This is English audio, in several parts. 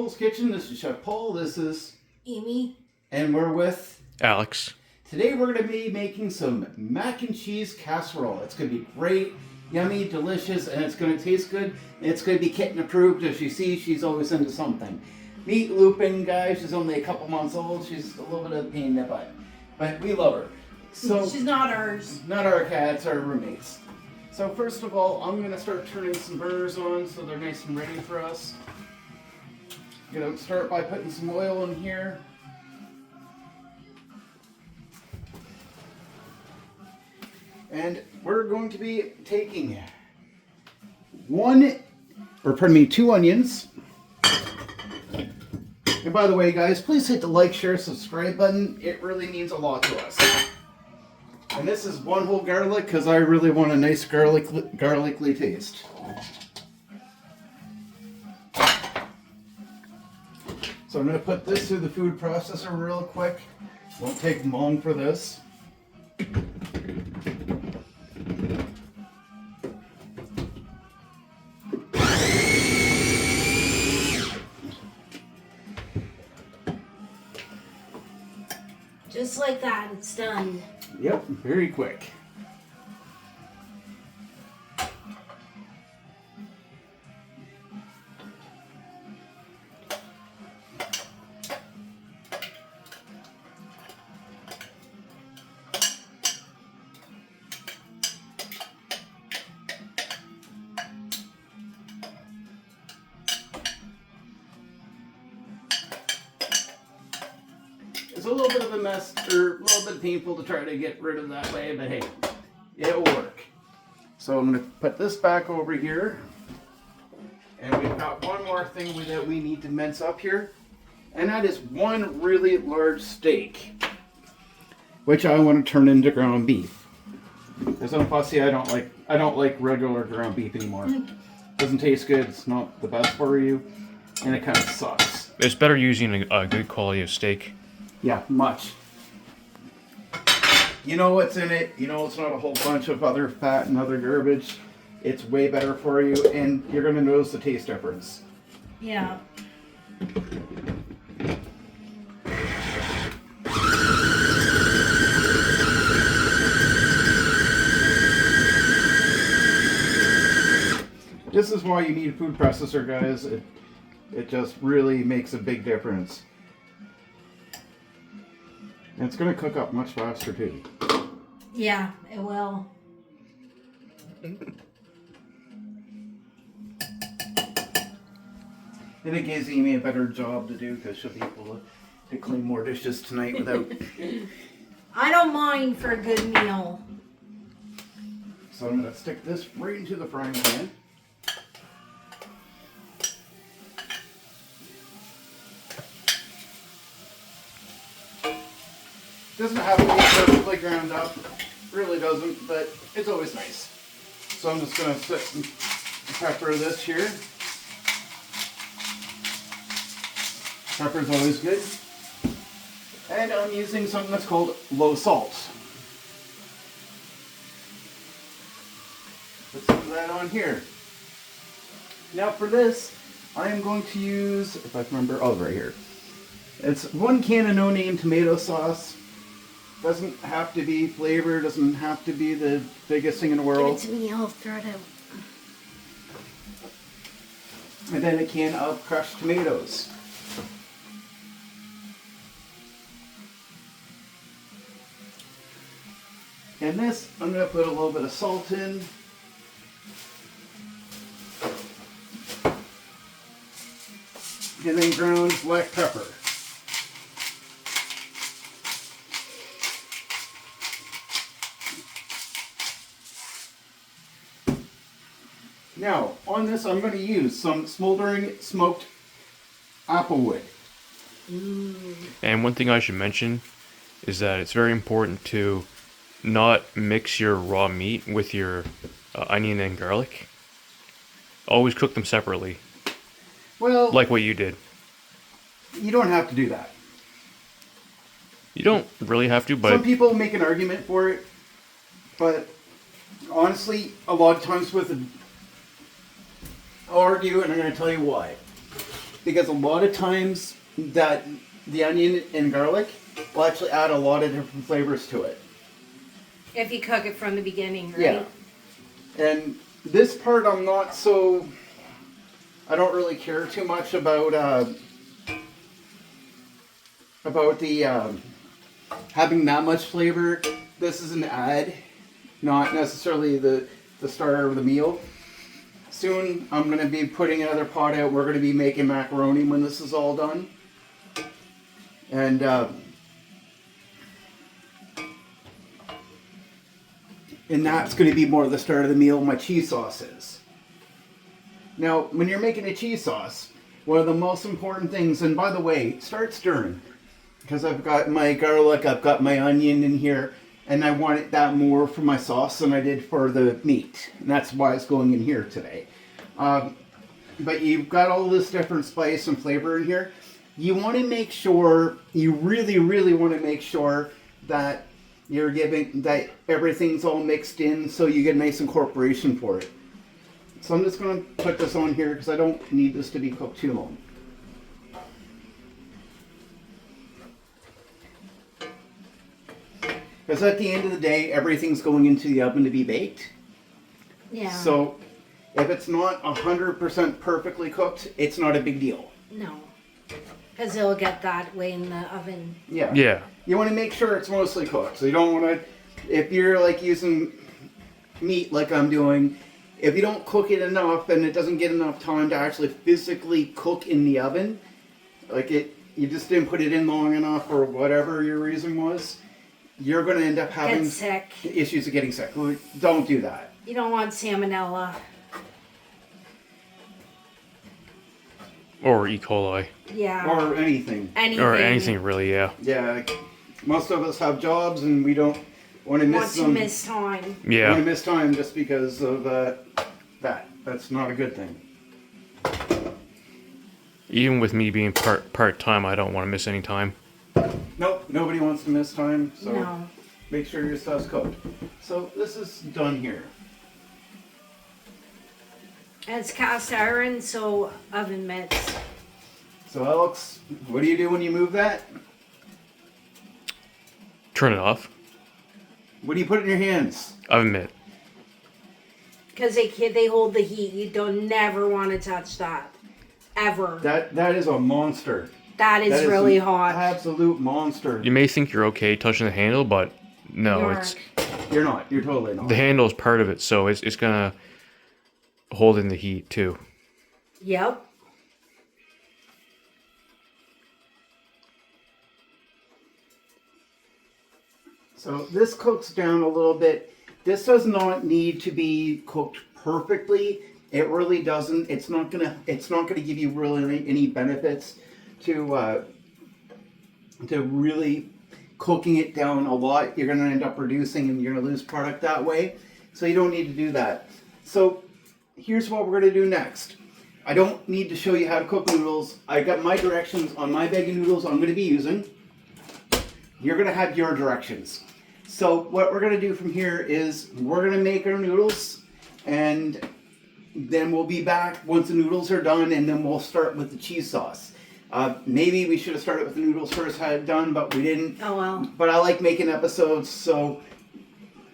Poul's Kitchen. This is Chef Poul. This is Amy. And we're with Alex. Today we're going to be making some mac and cheese casserole. It's going to be great, yummy, delicious, and it's going to taste good. It's going to be kitten approved. As you see, she's always into something. Meet Lupin, guys. She's only a couple months old. She's a little bit of a pain in the butt, but we love her. So She's not ours. not our cats, our roommates. So first of all, I'm going to start turning some burners on so they're nice and ready for us. I'm going to start by putting some oil in here. And we're going to be taking two onions. And by the way, guys, please hit the like, share, subscribe button. It really means a lot to us. And this is one whole garlic because I really want a nice garlicly taste. So I'm going to put this through the food processor real quick. Won't take long for this. Just like that, it's done. Yep, very quick. It's a little bit of a mess, or a little bit painful to try to get rid of that way, but hey, it'll work. So I'm going to put this back over here. And we've got one more thing that we need to mince up here. And that is one really large steak, which I want to turn into ground beef. Because I'm fussy, I don't like regular ground beef anymore. Doesn't taste good, it's not the best for you, and it kind of sucks. It's better using a good quality of steak. Yeah, much. You know what's in it. You know it's not a whole bunch of other fat and other garbage. It's way better for you, and you're going to notice the taste difference. Yeah. This is why you need a food processor, guys. It just really makes a big difference. And it's going to cook up much faster, too. Yeah, it will. And it gives Amy a better job to do because she'll be able to clean more dishes tonight without... I don't mind for a good meal. So I'm going to stick this right into the frying pan. Doesn't have to be perfectly ground up, really doesn't, but it's always nice. So I'm just going to set some pepper this here. Pepper's always good. And I'm using something that's called low salt. Put some of that on here. Now for this, I am going to use, if I can remember, right here. It's 1 can of no-name tomato sauce. Doesn't have to be flavored, doesn't have to be the biggest thing in the world. Give it to me, I'll throw it out. And then a can of crushed tomatoes. And this, I'm going to put a little bit of salt in. And then ground black pepper. Now, on this, I'm going to use some smoldering smoked applewood. And one thing I should mention is that it's very important to not mix your raw meat with your onion and garlic. Always cook them separately. Well, like what you did. You don't have to do that. You don't really have to, but... Some people make an argument for it, but honestly, a lot of times with I'll argue, and I'm going to tell you why. because a lot of times that the onion and garlic will actually add a lot of different flavors to it. If you cook it from the beginning, right? Yeah. And this part I don't really care too much about the having that much flavor. This is an add, not necessarily the starter of the meal. Soon I'm going to be putting another pot out. We're going to be making macaroni when this is all done. And that's going to be more of the start of the meal. My cheese sauce is. Now, when you're making a cheese sauce, one of the most important things, and by the way, start stirring. Because I've got my garlic, I've got my onion in here, and I wanted that more for my sauce than I did for the meat. And that's why it's going in here today. But you've got all this different spice and flavor in here. You want to make sure, you really, really want to make sure that that everything's all mixed in so you get a nice incorporation for it. So I'm just going to put this on here because I don't need this to be cooked too long. Because at the end of the day, everything's going into the oven to be baked. Yeah. So if it's not 100% perfectly cooked, it's not a big deal. No. Because it'll get that way in the oven. Yeah. Yeah. You want to make sure it's mostly cooked. So you don't want to, if you're like using meat like I'm doing, if you don't cook it enough and it doesn't get enough time to actually physically cook in the oven, you just didn't put it in long enough or whatever your reason was, you're going to end up having Get sick. issues of getting sick. Don't do that. You don't want salmonella. Or E. coli. Yeah. Or anything. Or anything really, yeah. Yeah. Most of us have jobs and we don't want to miss them. miss time. Yeah. Want to miss time just because of that. That's not a good thing. Even with me being part-time, I don't want to miss any time. Nope, nobody wants to miss time, so No. make sure your stuff's cooked. So this is done here. It's cast iron, so oven mitts. So Alex, what do you do when you move that? Turn it off. What do you put in your hands? Oven mitt. Because they hold the heat. You don't never want to touch that. Ever. That is a monster. That is really hot. Absolute monster. You may think you're okay touching the handle, but no, You're not. You're totally not. the handle is part of it, so it's gonna hold in the heat too. Yep. So this cooks down a little bit. This does not need to be cooked perfectly. It really doesn't. It's not gonna give you really any benefits to really cooking it down a lot. You're gonna end up reducing and you're gonna lose product that way. So you don't need to do that. So here's what we're gonna do next. I don't need to show you how to cook noodles. I got my directions on my bag of noodles I'm gonna be using. You're gonna have your directions. So what we're gonna do from here is we're gonna make our noodles and then we'll be back once the noodles are done and then we'll start with the cheese sauce. Maybe we should have started with the noodles first, had it done, but we didn't. Oh well. But I like making episodes, so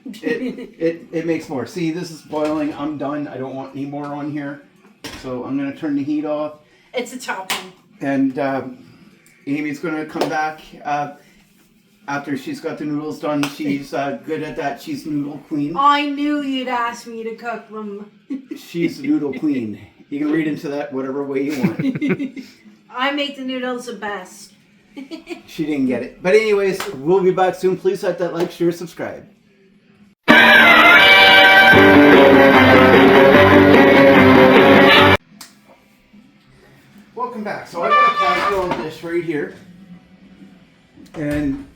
it makes more. See, this is boiling. I'm done. I don't want any more on here. So I'm gonna turn the heat off. It's a topping. And Amy's gonna come back after she's got the noodles done. She's good at that. She's noodle queen. I knew you'd ask me to cook them. She's the noodle queen. You can read into that whatever way you want. I make the noodles the best. She didn't get it. But anyways, we'll be back soon. Please hit that like, share, subscribe. Welcome back. So I got a casserole dish right here. And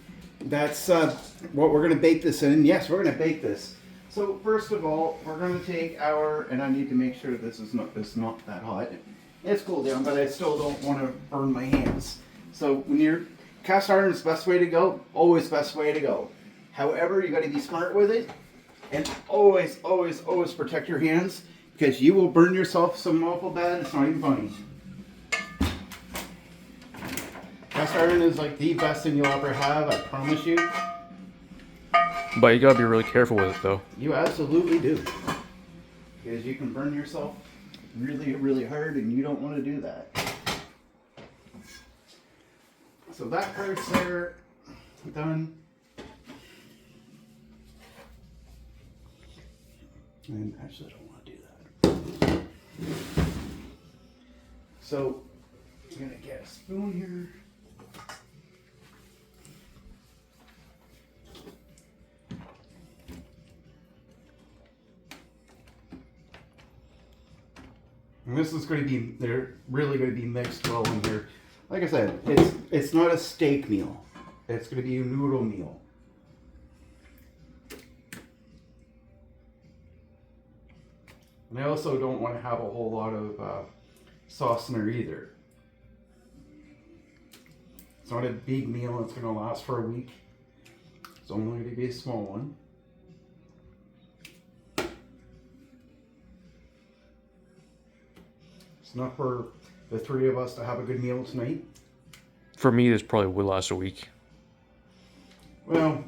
that's what we're going to bake this in. Yes, we're going to bake this. So first of all, we're going to take our, and I need to make sure this is not that hot. It's cooled down, but I still don't want to burn my hands. So when you're, cast iron is the best way to go, always best way to go. However, you got to be smart with it, and always, always, always protect your hands, because you will burn yourself some awful bad. It's not even funny. cast iron is like the best thing you'll ever have, I promise you. But you gotta be really careful with it, though. You absolutely do. Because you can burn yourself really, really hard, and you don't want to do that. So that part's there, done. And actually, I don't want to do that. So, I'm going to get a spoon here. And this is going to be, they're really going to be mixed well in here. Like I said, it's not a steak meal. It's going to be a noodle meal. And I also don't want to have a whole lot of sauce in there either. It's not a big meal. It's going to last for a week. It's only going to be a small one. It's enough for the three of us to have a good meal tonight. For me, this probably would last a week. Well,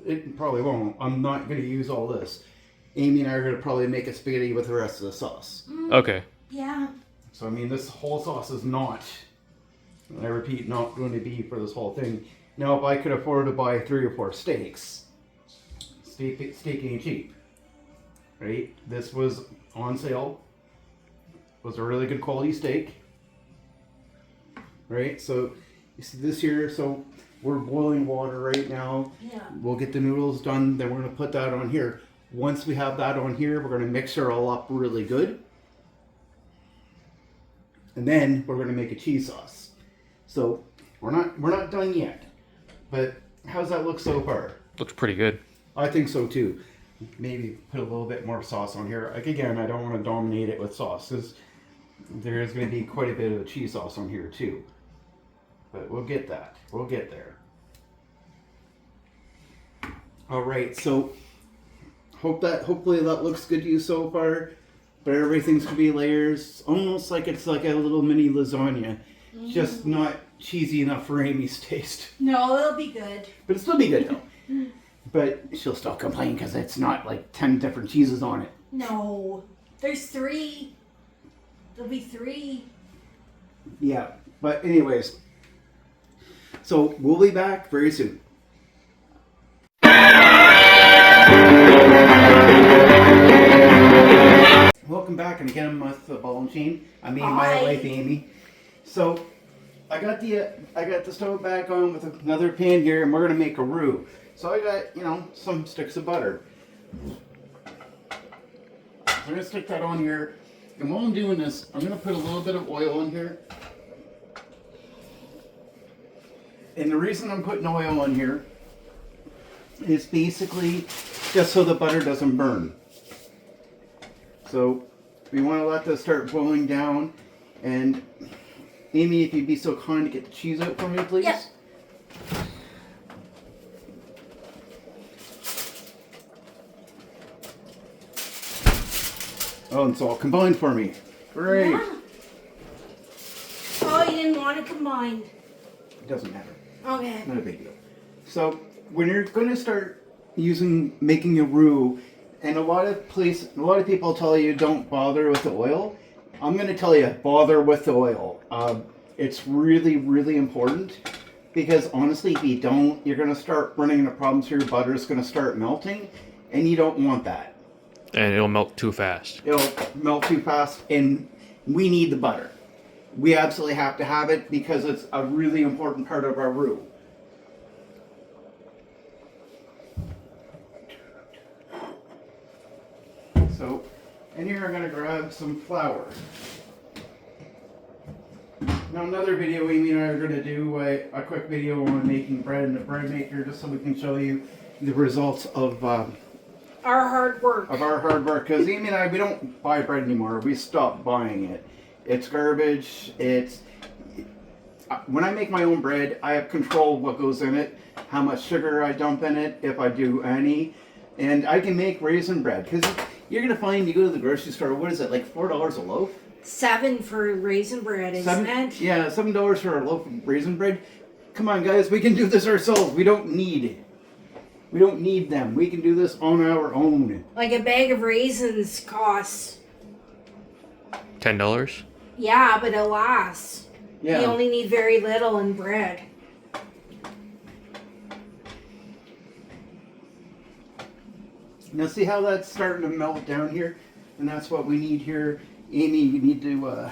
it probably won't. I'm not going to use all this. Amy and I are going to probably make a spaghetti with the rest of the sauce. Okay. Yeah. So, I mean, this whole sauce is not, and I repeat, not going to be for this whole thing. Now, if I could afford to buy 3 or 4 steaks, steak ain't cheap, right? This was on sale. It was a really good quality steak, right? So, you see this here, so we're boiling water right now. Yeah. We'll get the noodles done, then we're going to put that on here. Once we have that on here, we're going to mix it all up really good. And then we're going to make a cheese sauce. So we're not done yet. But how's that look so far? Looks pretty good. I think so too. Maybe put a little bit more sauce on here. Like again, I don't want to dominate it with sauce because there is going to be quite a bit of cheese sauce on here too. But we'll get that. We'll get there. All right, so hopefully that looks good to you so far. But everything's gonna be layers, almost like it's like a little mini lasagna, just not cheesy enough for Amy's taste. No, it'll be good. But it'll still be good though. But she'll still complain because it's not like 10 different cheeses on it. No, there's 3. There'll be 3. Yeah, but anyways, so we'll be back very soon. Welcome back, and again I'm with the Ball and Chain. I mean my wife Amy. So I got the stove back on with another pan here, and we're gonna make a roux. So I got some sticks of butter. So I'm gonna stick that on here, and while I'm doing this, I'm gonna put a little bit of oil in here. And the reason I'm putting oil in here is basically just so the butter doesn't burn. So we want to let this start boiling down. And Amy, if you'd be so kind to get the cheese out for me, please. Yep. Oh, and it's all combined for me. Great. Yeah. Oh, you didn't want it combined. It doesn't matter. Okay. Not a big deal. So when you're going to start making a roux, and a lot of people tell you don't bother with the oil. I'm going to tell you, bother with the oil. It's really, really important because honestly, if you don't, you're going to start running into problems here. Your butter is going to start melting, and you don't want that. And it'll melt too fast. It'll melt too fast, and we need the butter. We absolutely have to have it because it's a really important part of our roux. So, in here I'm going to grab some flour. Now another video Amy and I are going to do a quick video on making bread in the bread maker just so we can show you the results of our hard work. Because Amy and I, we don't buy bread anymore. We stopped buying it. It's garbage. When I make my own bread, I have control of what goes in it, how much sugar I dump in it, if I do any. And I can make raisin bread. Because you're going to find, you go to the grocery store, what is it, like $4 a loaf? $7 for raisin bread, isn't it? Yeah, $7 for a loaf of raisin bread. Come on, guys, we can do this ourselves. We don't need them. We can do this on our own. Like a bag of raisins costs. $10. Yeah, but it lasts. Yeah. You only need very little in bread. Now see how that's starting to melt down here? And that's what we need here. Amy, you need to,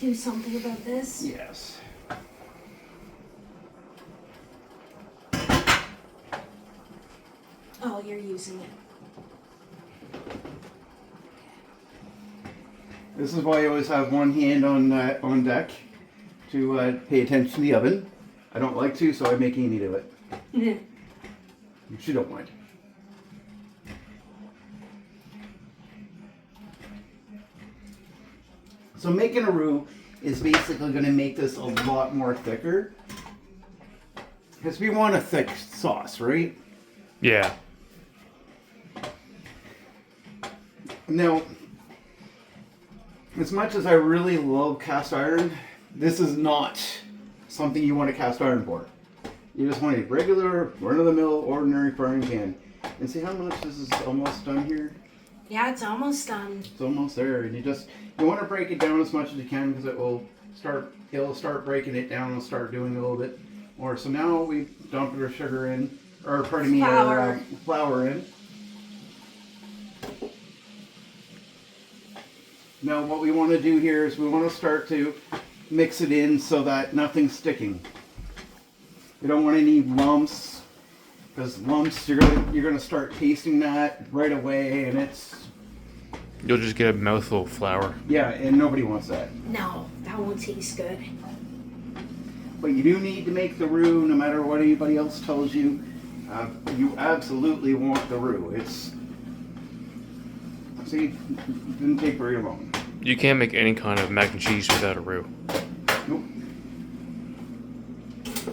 Do something about this. yes. Oh, you're using it. This is why I always have one hand on deck to pay attention to the oven. I don't like to, so I make Amy do it. She don't mind. So making a roux is basically going to make this a lot more thicker. Because we want a thick sauce, right? Yeah. Now, as much as I really love cast iron, this is not something you want to cast iron for. You just want a regular, run-of-the-mill, ordinary frying pan. And see how much this is almost done here? Yeah, it's almost done. It's almost there. And you want to break it down as much as you can because it'll start breaking it down and start doing a little bit more. So now we dump our sugar in, or pardon me, our flour in. Now what we want to do here is we want to start to mix it in so that nothing's sticking. You don't want any lumps, because lumps you're gonna start tasting that right away, and You'll just get a mouthful of flour. yeah, and nobody wants that. No, that won't taste good. But you do need to make the roux, no matter what anybody else tells you. You absolutely want the roux. See, it didn't take very long. You can't make any kind of mac and cheese without a roux. Nope.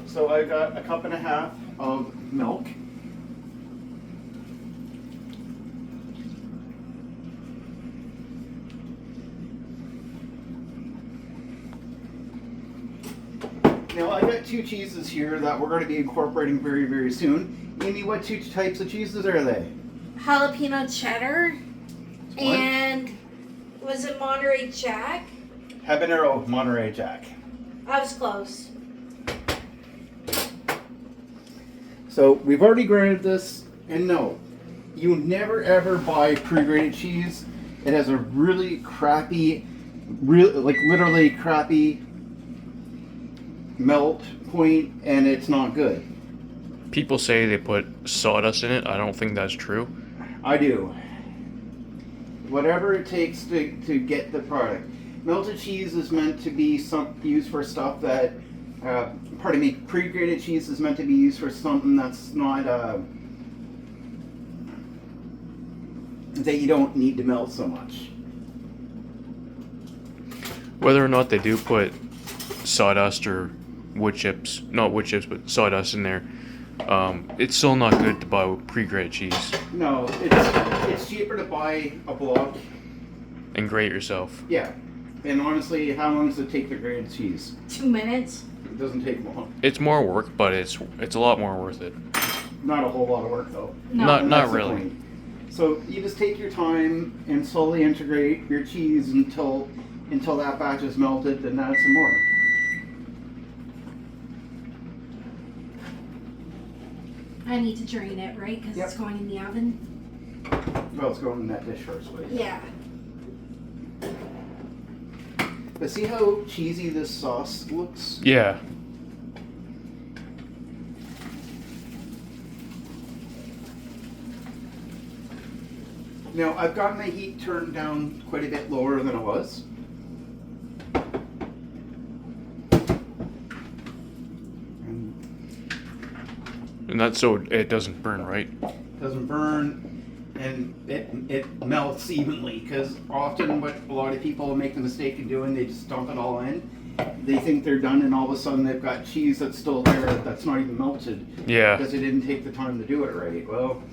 So I got a cup and a half of milk. Now I got two cheeses here that we're going to be incorporating very, very soon. Amy, what two types of cheeses are they? Jalapeno cheddar What? and was it Monterey Jack? Habanero Monterey Jack. I was close. So we've already grated this, and no, you never ever buy pre-grated cheese. It has a really crappy, literally crappy melt point, and it's not good. People say they put sawdust in it. I don't think that's true. I do. Whatever it takes to get the product. Melted cheese is meant to be used for stuff that, pardon me, pre-grated cheese is meant to be used for something that's not, that you don't need to melt so much. Whether or not they do put sawdust or wood chips, not wood chips, but sawdust in there, it's still not good to buy pre-grated cheese. No, it's cheaper to buy a block. And grate yourself. Yeah. And honestly, how long does it take to grate cheese? 2 minutes. It doesn't take long. It's more work, but it's a lot more worth it. Not a whole lot of work though. No. And Not that's the really. point. So you just take your time and slowly integrate your cheese until that batch is melted, and add some more. I need to drain it, right? Because Yep. it's going in the oven. Well, it's going in that dish first, wait. Yeah. But see how cheesy this sauce looks? Yeah. Now, I've got my heat turned down quite a bit lower than it was. And that's so it doesn't burn, right? Doesn't burn, and it melts evenly, because often what a lot of people make the mistake of doing, they just dump it all in. They think they're done, and all of a sudden they've got cheese that's still there that's not even melted. Yeah. Because they didn't take the time to do it right. Well,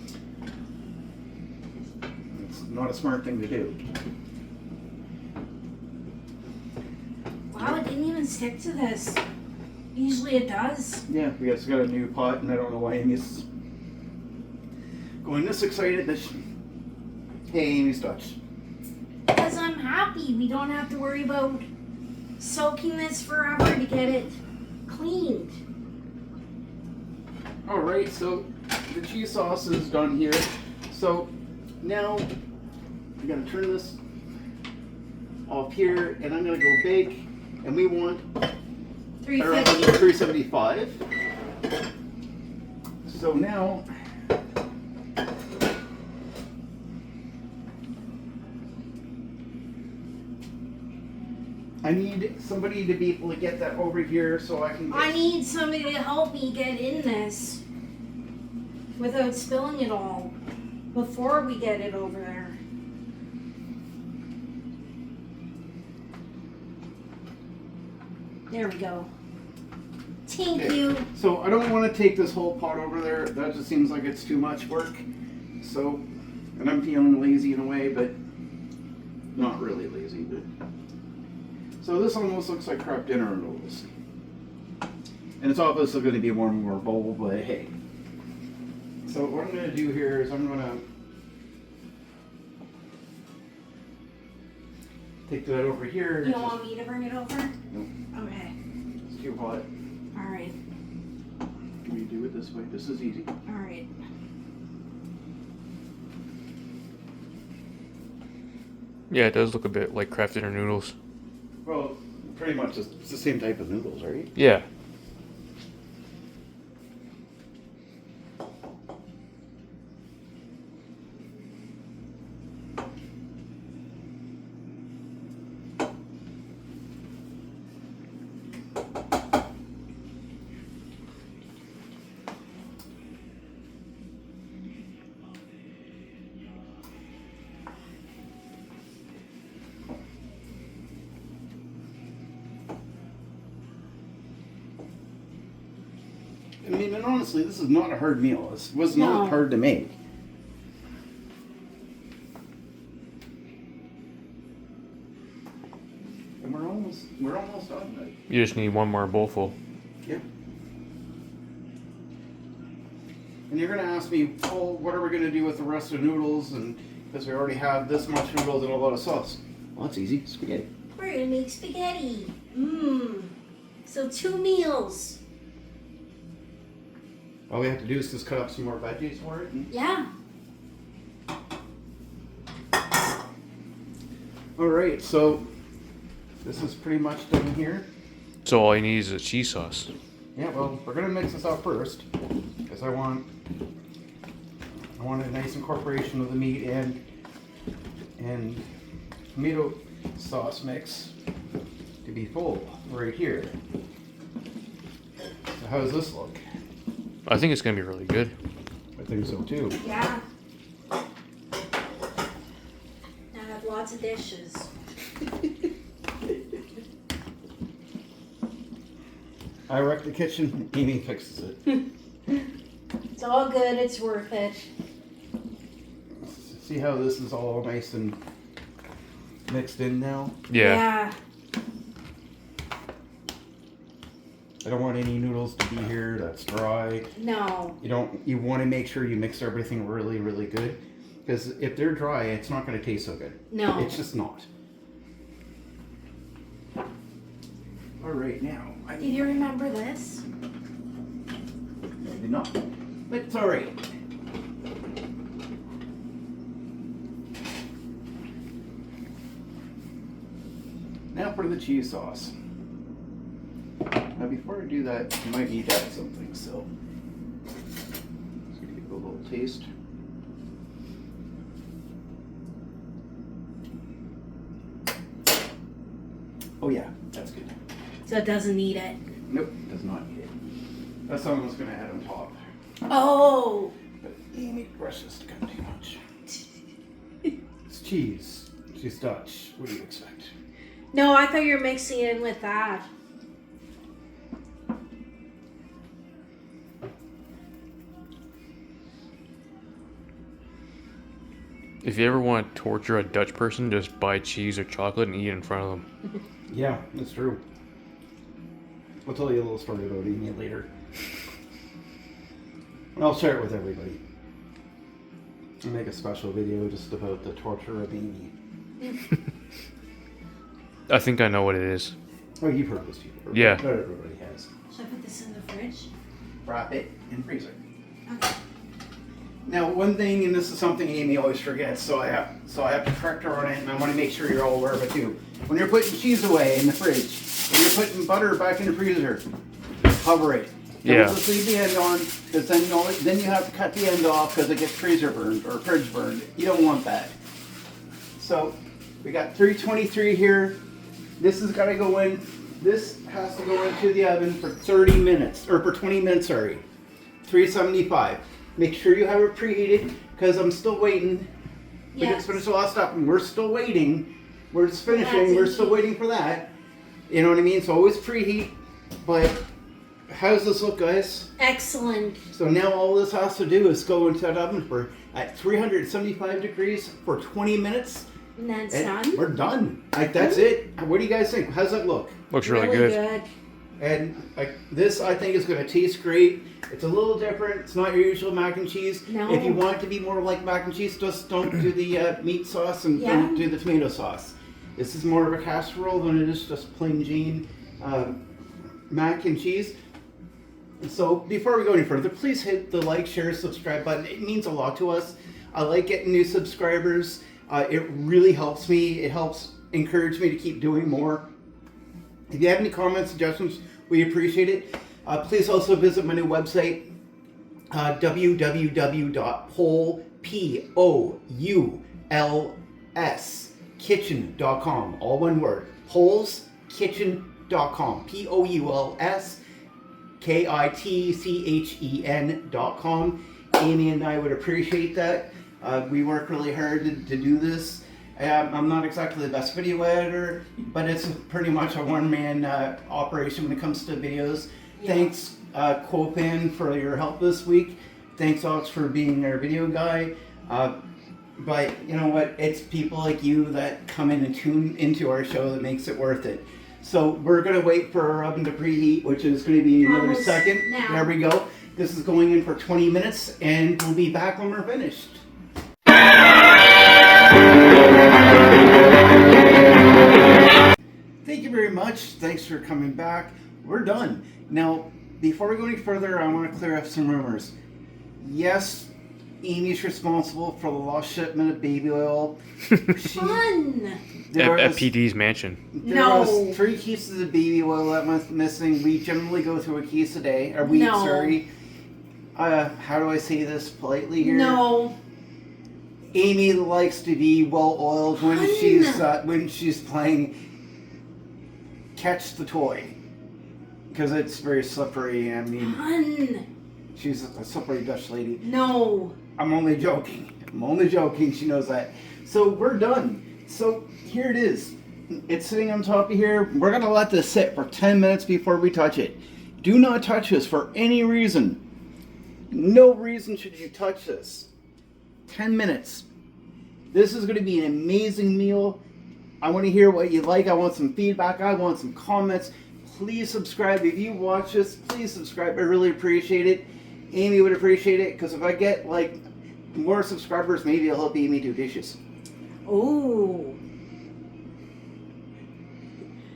it's not a smart thing to do. Wow, it didn't even stick to this. Usually it does. Yeah, we just got a new pot, and I don't know why Amy's going this excited that hey, Amy's touch. Because I'm happy. We don't have to worry about soaking this forever to get it cleaned. Alright, so the cheese sauce is done here. So now I'm gonna turn this off here, and I'm gonna go bake, and we want 350. 375. So now I need somebody to be able to get that over here so I can get... I need somebody to help me get in this without spilling it all before we get it over there. There we go. Thank Okay. you. So I don't want to take this whole pot over there. That just seems like it's too much work. So, and I'm feeling lazy in a way, but not really lazy. But so this almost looks like crab dinner noodles, and it's obviously going to be one more bowl. But hey. So what I'm going to do here is I'm going to take that over here. You don't want me to bring it over? Nope. Okay. It's too hot. Alright. Can we do it this way? This is easy. Alright. Yeah, it does look a bit like Kraft Dinner noodles. Well, pretty much it's the same type of noodles, right? Yeah. I mean, and honestly, this is not a hard meal. This was not No. hard to make. And we're almost done. You just need one more bowl full. Yep. And you're gonna ask me, oh, what are we gonna do with the rest of the noodles? And because we already have this much noodles and a lot of sauce. Well, that's easy. Spaghetti. We're gonna make spaghetti. Mmm. So 2 meals. All we have to do is just cut up some more veggies for it. Yeah. All right, so this is pretty much done here. So all you need is a cheese sauce. Yeah, well, we're gonna mix this up first because I want a nice incorporation of the meat and tomato sauce mix to be full right here. So how does this look? I think it's gonna be really good. I think so too. Yeah. I have lots of dishes. I wreck the kitchen, Amy fixes it. It's all good. It's worth it. See how this is all nice and mixed in now? Yeah. I don't want any noodles to be here that's dry. No. You want to make sure you mix everything really, really good. Because if they're dry, it's not going to taste so good. No. It's just not. All right, now. Did you remember this? I did not. But it's all right. Now for the cheese sauce. Now before I do that, you might need to add something, so. Just gonna give it a little taste. Oh yeah, that's good. So it doesn't need it. Nope, does not need it. That's what I was gonna add on top. Oh. But Amy brushes to come too much. It's cheese. She's Dutch. What do you expect? No, I thought you were mixing it in with that. If you ever want to torture a Dutch person, just buy cheese or chocolate and eat it in front of them. Yeah, that's true. I'll tell you a little story about Amy later. And I'll share it with everybody. I'll make a special video just about the torture of Amy. I think I know what it is. Oh, you've heard this before. Yeah. Not everybody has. Should I put this in the fridge? Wrap it in freezer. Okay. Now, one thing, and this is something Amy always forgets, so I have to correct her on it, and I want to make sure you're all aware of it too. When you're putting cheese away in the fridge, when you're putting butter back in the freezer, cover it. Yeah. Don't just leave the end on, because then you have to cut the end off because it gets freezer burned or fridge burned. You don't want that. So we got 323 here. This has got to go in. This has to go into the oven for 30 minutes, or for 20 minutes, sorry. 375. Make sure you have it preheated, because I'm still waiting. We Yes. just finished the last stuff, and we're still waiting. We're just finishing. We're still waiting for that. You know what I mean? So always preheat. But how does this look, guys? Excellent. So now all this has to do is go into that oven at 375 degrees for 20 minutes. And that's And done. we're done. Like, that's it. What do you guys think? How's that look? Looks really good. And this, I think, is going to taste great. It's a little different. It's not your usual mac and cheese. No. If you want it to be more like mac and cheese, just don't do the meat sauce and Yeah. don't do the tomato sauce. This is more of a casserole than it is just plain Jane mac and cheese. So before we go any further, please hit the like, share, subscribe button. It means a lot to us. I like getting new subscribers. It really helps me. It helps encourage me to keep doing more. If you have any comments, suggestions, we appreciate it. Please also visit my new website, www.poulskitchen.com. All one word. poulskitchen.com. poulskitchen.com. Amy and I would appreciate that. We work really hard to do this. I'm not exactly the best video editor, but it's pretty much a one-man operation when it comes to videos. Yeah. Thanks, Copan, for your help this week. Thanks, Ox, for being our video guy. But you know what? It's people like you that come in and tune into our show that makes it worth it. So we're going to wait for our oven to preheat, which is going to be another Almost second. now. There we go. This is going in for 20 minutes, and we'll be back when we're finished. Thank you very much. Thanks for coming back. We're done. Now, before we go any further, I want to clear up some rumors. Yes, Amy's responsible for the lost shipment of baby oil. Fun. At PD's mansion. There No. was 3 cases of baby oil that was missing. We generally go through a case a day, or week, No. sorry. How do I say this politely here? No. Amy likes to be well oiled when she's playing catch the toy, because it's very slippery. I mean, Fun. she's a slippery Dutch lady. No. I'm only joking. She knows that. So we're done. So here it is. It's sitting on top of here. We're gonna let this sit for 10 minutes before we touch it. Do not touch this for any reason. No reason should you touch this. 10 minutes. This is going to be an amazing meal. I want to hear what you like. I want some feedback. I want some comments. Please subscribe. If you watch this, please subscribe. I really appreciate it. Amy would appreciate it, because if I get like more subscribers, maybe I'll help Amy do dishes. Ooh.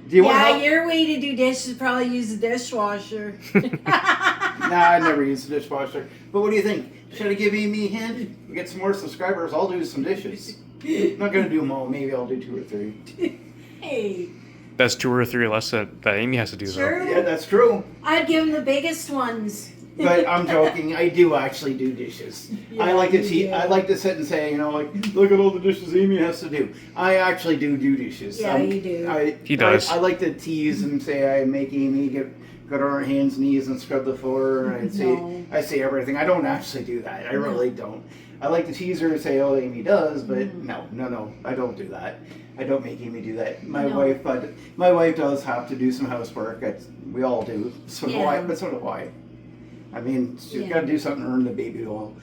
Do you want Yeah, help? your way to do dishes is probably use a dishwasher. Nah, I never use the dishwasher. But what do you think? Should I give Amy a hint? We get some more subscribers. I'll do some dishes. I'm not going to do them all. Maybe I'll do 2 or 3. Hey. That's 2 or 3 less that Amy has to do, Sure. Yeah, that's true. I'd give him the biggest ones. But I'm joking. I do actually do dishes. Yeah, I like to you do. I like to sit and say, you know, like, look at all the dishes Amy has to do. I actually do dishes. Yeah, you do. He does. I like to tease and say I make Amy get on her hands and knees and scrub the floor. And No. I say everything. I don't actually do that. I really don't. I like to tease her and say, oh, Amy does, but no, I don't do that. I don't make Amy do that. My wife does have to do some housework. We all do. So do I. But so do I. I mean, she's got to do something to earn the baby oil.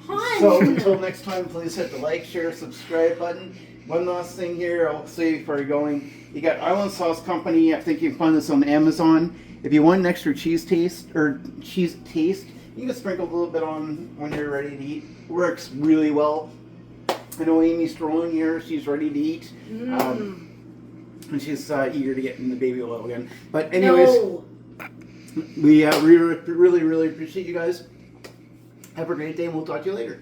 Fun. So until next time, please hit the like, share, subscribe button. one last thing here I'll say before you're going. You got Island Sauce Company. I think you can find this on Amazon. If you want an extra cheese taste, you can sprinkle a little bit on when you're ready to eat. Works really well. I know Amy's strolling here. She's ready to eat. And she's eager to get in the baby oil again. But anyways, No. we really, really appreciate you guys. Have a great day, and we'll talk to you later.